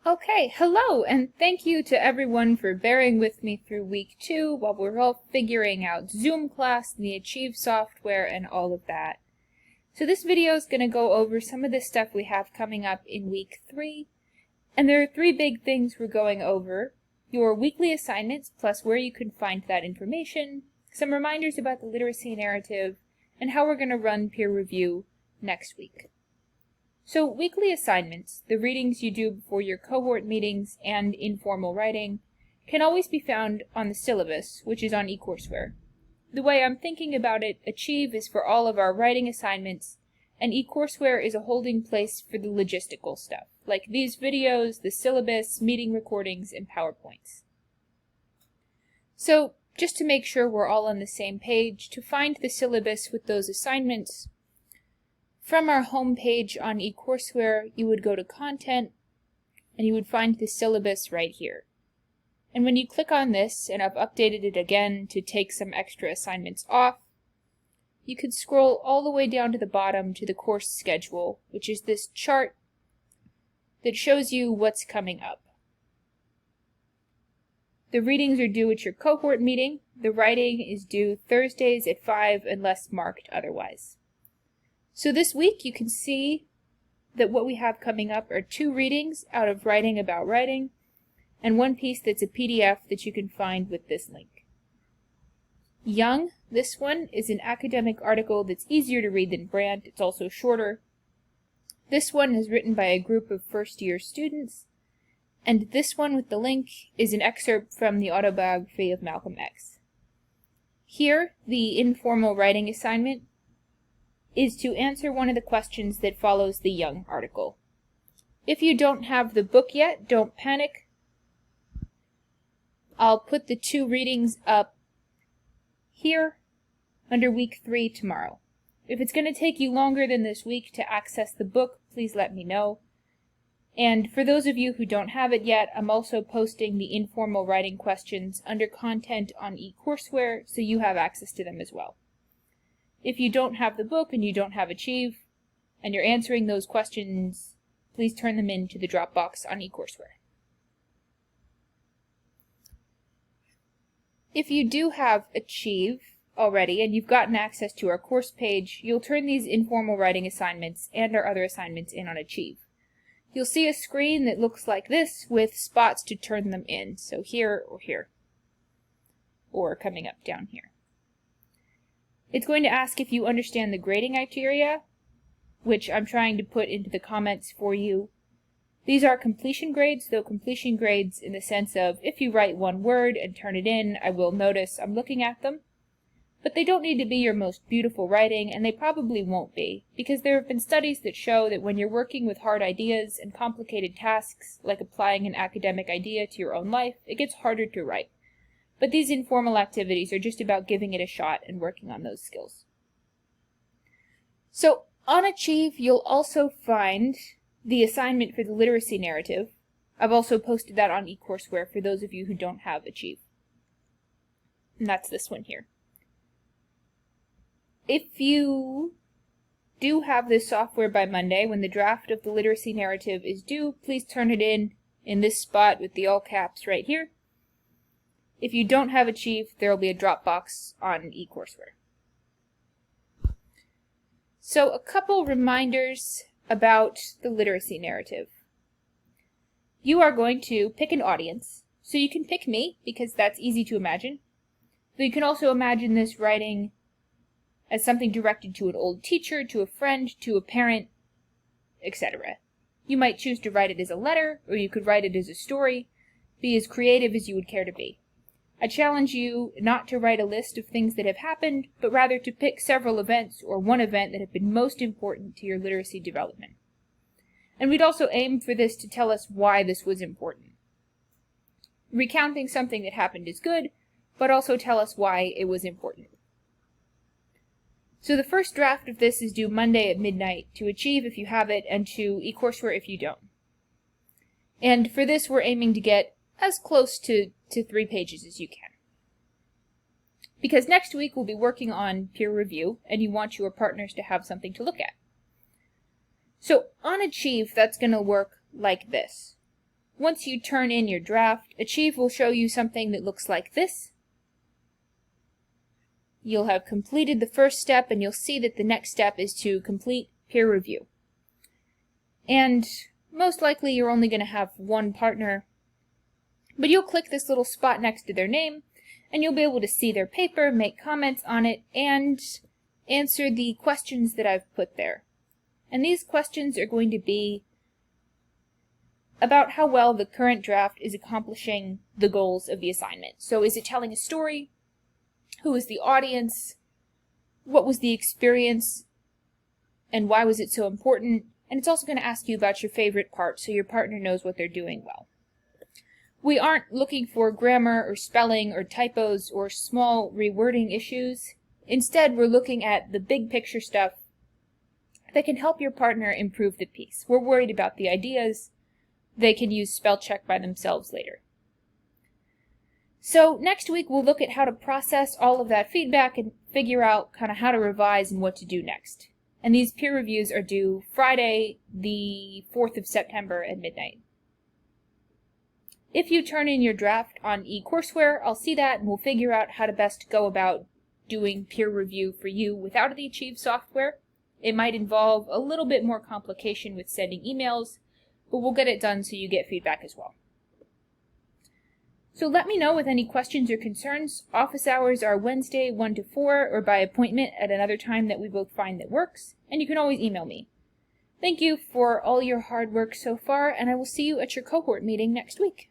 Okay, hello, and thank you to everyone for bearing with me through week 2 while we're all figuring out Zoom class and the Achieve software and all of that. So this video is going to go over some of the stuff we have coming up in week 3, and there are 3 big things we're going over: your weekly assignments plus where you can find that information, some reminders about the literacy narrative, and how we're going to run peer review next week. So weekly assignments, the readings you do before your cohort meetings and informal writing, can always be found on the syllabus, which is on eCourseWare. The way I'm thinking about it, Achieve is for all of our writing assignments, and eCourseWare is a holding place for the logistical stuff, like these videos, the syllabus, meeting recordings, and PowerPoints. So, just to make sure we're all on the same page, to find the syllabus with those assignments, from our home page on eCourseWare, you would go to Content, and you would find the syllabus right here. And when you click on this, and I've updated it again to take some extra assignments off, you can scroll all the way down to the bottom to the course schedule, which is this chart that shows you what's coming up. The readings are due at your cohort meeting. The writing is due Thursdays at 5 unless marked otherwise. So this week you can see that what we have coming up are 2 readings out of Writing About Writing, and 1 piece that's a PDF that you can find with this link. Young, this one, is an academic article that's easier to read than Brand. It's also shorter. This one is written by a group of first-year students, and this one with the link is an excerpt from the autobiography of Malcolm X. Here, the informal writing assignment is to answer one of the questions that follows the Young article. If you don't have the book yet, don't panic. I'll put the 2 readings up here under week 3 tomorrow. If it's going to take you longer than this week to access the book, please let me know. And for those of you who don't have it yet, I'm also posting the informal writing questions under Content on eCourseWare, so you have access to them as well. If you don't have the book and you don't have Achieve, and you're answering those questions, please turn them into the Dropbox on eCourseWare. If you do have Achieve already and you've gotten access to our course page, you'll turn these informal writing assignments and our other assignments in on Achieve. You'll see a screen that looks like this with spots to turn them in, so here, or coming up down here. It's going to ask if you understand the grading criteria, which I'm trying to put into the comments for you. These are completion grades, though completion grades in the sense of if you write 1 word and turn it in, I will notice I'm looking at them. But they don't need to be your most beautiful writing, and they probably won't be, because there have been studies that show that when you're working with hard ideas and complicated tasks, like applying an academic idea to your own life, it gets harder to write. But these informal activities are just about giving it a shot and working on those skills. So on Achieve, you'll also find the assignment for the literacy narrative. I've also posted that on eCourseWare for those of you who don't have Achieve. And that's this one here. If you do have this software by Monday, when the draft of the literacy narrative is due, please turn it in this spot with the all caps right here. If you don't have Achieve, there will be a Dropbox on eCourseWare. So a couple reminders about the literacy narrative. You are going to pick an audience, so you can pick me, because that's easy to imagine. But you can also imagine this writing as something directed to an old teacher, to a friend, to a parent, etc. You might choose to write it as a letter, or you could write it as a story. Be as creative as you would care to be. I challenge you not to write a list of things that have happened, but rather to pick several events or 1 event that have been most important to your literacy development. And we'd also aim for this to tell us why this was important. Recounting something that happened is good, but also tell us why it was important. So the first draft of this is due Monday at midnight to Achieve if you have it, and to eCourseWare if you don't. And for this, we're aiming to get as close to 3 pages as you can. Because next week we'll be working on peer review, and you want your partners to have something to look at. So on Achieve, that's going to work like this. once you turn in your draft, Achieve will show you something that looks like this. You'll have completed the first step, and you'll see that the next step is to complete peer review. And most likely you're only going to have one partner, but you'll click this little spot next to their name, and you'll be able to see their paper, make comments on it, and answer the questions that I've put there. And these questions are going to be about how well the current draft is accomplishing the goals of the assignment. So is it telling a story? Who is the audience? What was the experience? And why was it so important? And it's also going to ask you about your favorite part so your partner knows what they're doing well. We aren't looking for grammar or spelling or typos or small rewording issues. Instead, we're looking at the big picture stuff that can help your partner improve the piece. We're worried about the ideas. They can use spell check by themselves later. So next week we'll look at how to process all of that feedback and figure out kind of how to revise and what to do next. And these peer reviews are due Friday, the 4th of September at midnight. If you turn in your draft on eCourseWare, I'll see that and we'll figure out how to best go about doing peer review for you without the Achieve software. It might involve a little bit more complication with sending emails, but we'll get it done so you get feedback as well. So let me know with any questions or concerns. Office hours are Wednesday 1 to 4 or by appointment at another time that we both find that works, and you can always email me. Thank you for all your hard work so far, and I will see you at your cohort meeting next week.